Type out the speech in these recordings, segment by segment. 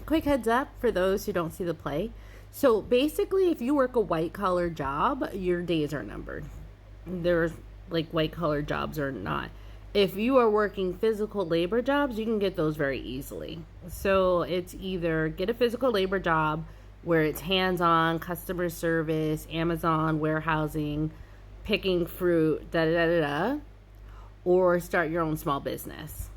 quick heads up for those who don't see the play. So basically, if you work a white collar job, your days are numbered. There's like white collar jobs or not. If you are working physical labor jobs, you can get those very easily. So it's either get a physical labor job where it's hands on, customer service, Amazon, warehousing, picking fruit, da da da da, or start your own small business.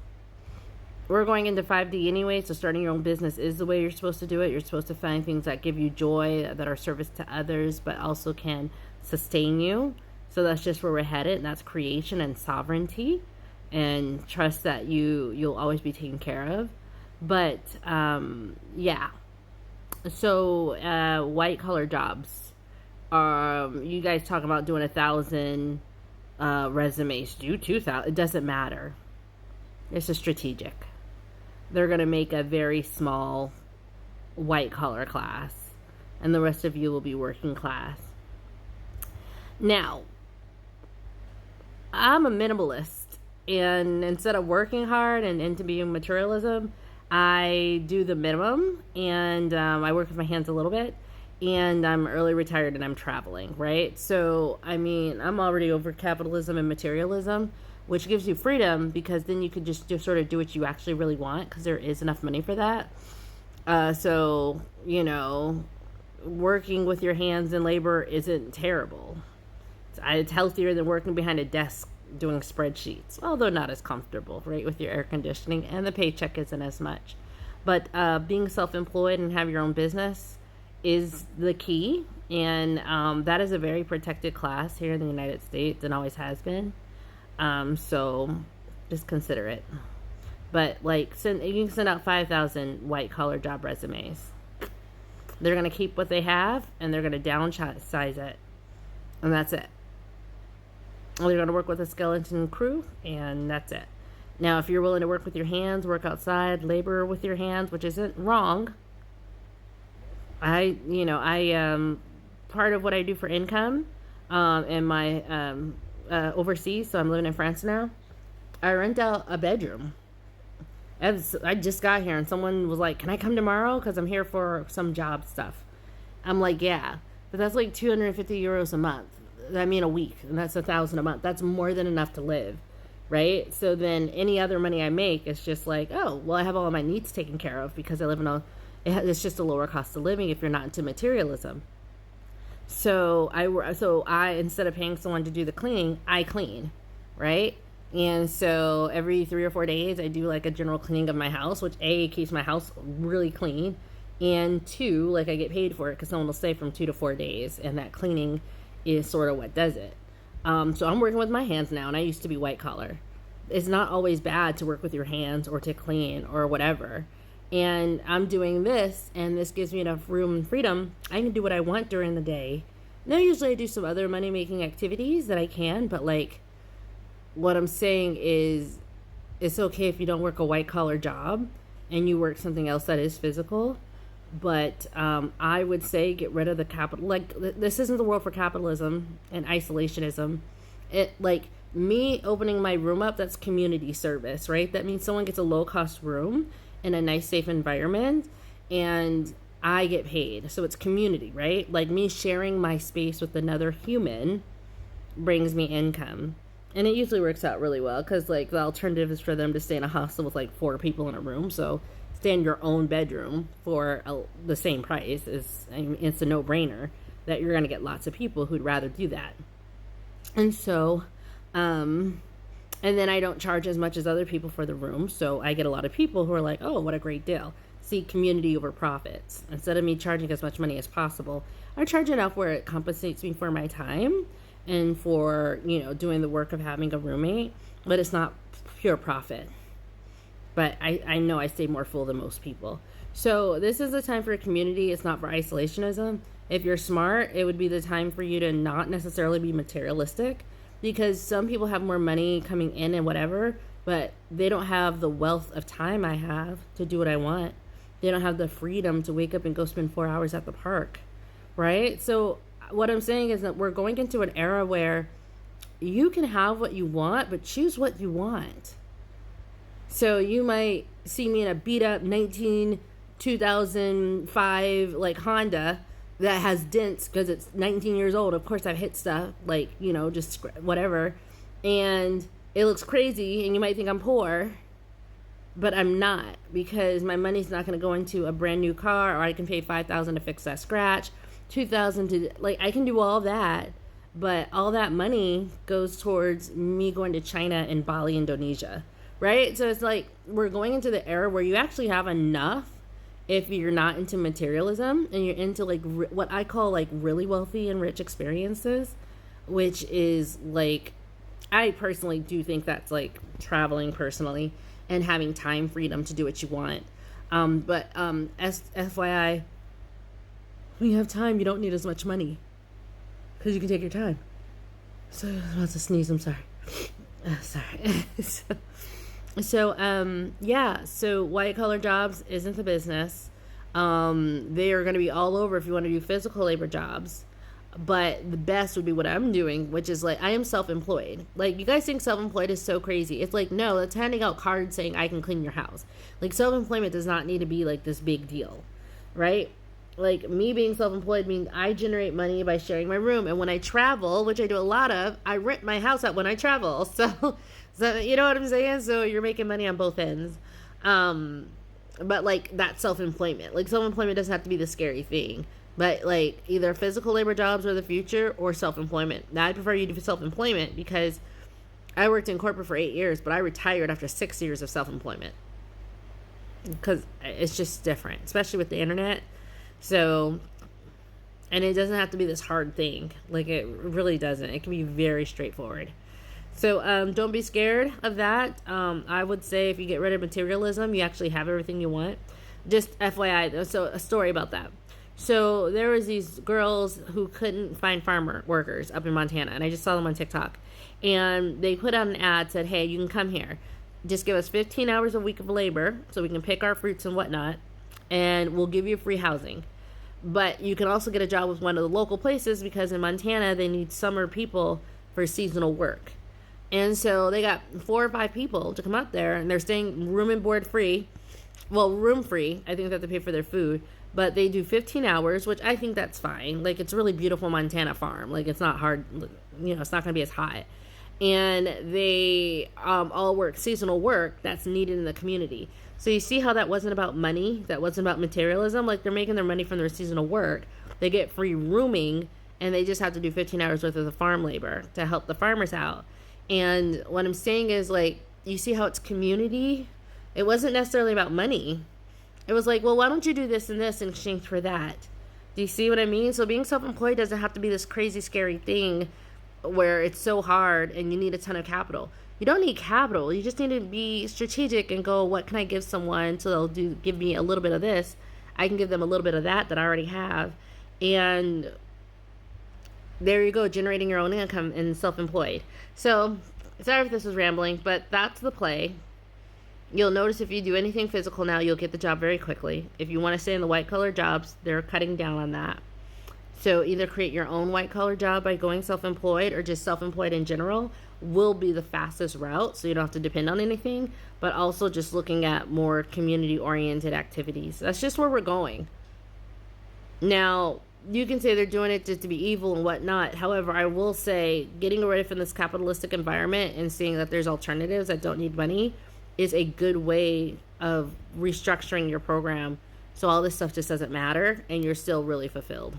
We're going into 5D anyway, so starting your own business is the way you're supposed to do it. You're supposed to find things that give you joy, that are service to others, but also can sustain you. So that's just where we're headed, and that's creation and sovereignty, and trust that you'll always be taken care of. But yeah, so white collar jobs. You guys talking about doing 1,000 resumes? Do 2,000. It doesn't matter. It's a strategic. They're going to make a very small white collar class, and the rest of you will be working class. Now, I'm a minimalist, and instead of working hard and into being materialism, I do the minimum, and I work with my hands a little bit, and I'm early retired and I'm traveling, right? So, I mean, I'm already over capitalism and materialism, which gives you freedom because then you could just sort of do what you actually really want because there is enough money for that. So, working with your hands in labor isn't terrible. It's healthier than working behind a desk doing spreadsheets, although not as comfortable, right, with your air conditioning, and the paycheck isn't as much. But being self-employed and have your own business is the key, and that is a very protected class here in the United States and always has been. So just consider it. But you can send out 5,000 white collar job resumes. They're going to keep what they have and they're going to downsize it. And that's it. They're going to work with a skeleton crew and that's it. Now, if you're willing to work with your hands, work outside, labor with your hands, which isn't wrong. Part of what I do for income, and my, overseas, so I'm living in France now, I rent out a bedroom. I just got here and someone was like, can I come tomorrow because I'm here for some job stuff? I'm like, yeah, but that's like 250 euros a month. I mean a week, and that's 1,000 a month. That's more than enough to live, right? So then any other money I make is just like, oh well, I have all of my needs taken care of because I live in it's just a lower cost of living if you're not into materialism. So I instead of paying someone to do the cleaning, I clean, right? And so every 3 or 4 days, I do like a general cleaning of my house, which A, keeps my house really clean, and 2, I get paid for it because someone will stay from 2 to 4 days, and that cleaning is sort of what does it. So I'm working with my hands now, and I used to be white collar. It's not always bad to work with your hands or to clean or whatever. And I'm doing this, and this gives me enough room and freedom. I can do what I want during the day. Now, usually I do some other money-making activities that I can, but what I'm saying is it's okay if you don't work a white-collar job and you work something else that is physical. But I would say get rid of the capital. This isn't the world for capitalism and isolationism. Me opening my room up, that's community service, right? That means someone gets a low-cost room in a nice, safe environment, and I get paid. So it's community, right? Me sharing my space with another human brings me income. And it usually works out really well because, the alternative is for them to stay in a hostel with, 4 people in a room. So stay in your own bedroom for the same price. It's a no-brainer that you're going to get lots of people who'd rather do that. And so, and then I don't charge as much as other people for the room. So I get a lot of people who are like, oh, what a great deal. See, community over profits. Instead of me charging as much money as possible, I charge enough where it compensates me for my time and for, doing the work of having a roommate, but it's not pure profit. But I know I stay more full than most people. So this is the time for a community. It's not for isolationism. If you're smart, it would be the time for you to not necessarily be materialistic, because some people have more money coming in and whatever, but they don't have the wealth of time I have to do what I want. They don't have the freedom to wake up and go spend 4 hours at the park, right? So what I'm saying is that we're going into an era where you can have what you want, but choose what you want. So you might see me in a beat up 2005 like Honda that has dents because it's 19 years old. Of course, I've hit stuff like, just whatever. And it looks crazy, and you might think I'm poor, but I'm not, because my money's not going to go into a brand new car, or I can pay $5,000 to fix that scratch, $2,000 to, like, I can do all that, but all that money goes towards me going to China and Bali, Indonesia, right? So it's like we're going into the era where you actually have enough if you're not into materialism and you're into like what I call like really wealthy and rich experiences, which is like, I personally do think that's like traveling personally and having time freedom to do what you want. But FYI, when you have time, you don't need as much money because you can take your time. So I was about to sneeze. I'm sorry. Sorry. So white collar jobs isn't the business. They are going to be all over if you want to do physical labor jobs. But the best would be what I'm doing, which is like, I am self-employed. Like, you guys think self-employed is so crazy. It's like, no, that's handing out cards saying I can clean your house. Like, self-employment does not need to be like this big deal, right? Like, me being self-employed means I generate money by sharing my room. And when I travel, which I do a lot of, I rent my house out when I travel. So you know what I'm saying? So you're making money on both ends. But like, that's self-employment. Like, self-employment doesn't have to be the scary thing. But like, either physical labor jobs are the future, or self-employment. Now, I prefer you do self-employment because I worked in corporate for 8 years, but I retired after 6 years of self-employment because it's just different, especially with the internet. So, and it doesn't have to be this hard thing. Like, it really doesn't. It can be very straightforward. So don't be scared of that. I would say if you get rid of materialism, you actually have everything you want. Just FYI, so a story about that. So there was these girls who couldn't find farmer workers up in Montana, and I just saw them on TikTok. And they put out an ad, said, hey, you can come here. Just give us 15 hours a week of labor so we can pick our fruits and whatnot, and we'll give you free housing. But you can also get a job with one of the local places because in Montana, they need summer people for seasonal work. And so they got 4 or 5 people to come up there, and they're staying room and board free. Well, room free. I think they have to pay for their food. But they do 15 hours, which I think that's fine. Like, it's a really beautiful Montana farm. Like, it's not hard. It's not going to be as hot. And they all work seasonal work that's needed in the community. So you see how that wasn't about money? That wasn't about materialism? Like, they're making their money from their seasonal work. They get free rooming, and they just have to do 15 hours worth of the farm labor to help the farmers out. And what I'm saying is, like, you see how it's community? It wasn't necessarily about money. It was like, well, why don't you do this and this in exchange for that? Do you see what I mean? So being self-employed doesn't have to be this crazy, scary thing where it's so hard and you need a ton of capital. You don't need capital. You just need to be strategic and go, what can I give someone so they'll give me a little bit of this. I can give them a little bit of that I already have. And there you go, generating your own income and self-employed. So, sorry if this was rambling, but that's the play. You'll notice if you do anything physical now, you'll get the job very quickly. If you want to stay in the white-collar jobs, they're cutting down on that. So either create your own white-collar job by going self-employed, or just self-employed in general will be the fastest route, so you don't have to depend on anything, but also just looking at more community-oriented activities. That's just where we're going. Now, you can say they're doing it just to be evil and whatnot. However, I will say getting away from this capitalistic environment and seeing that there's alternatives that don't need money is a good way of restructuring your program so all this stuff just doesn't matter and you're still really fulfilled.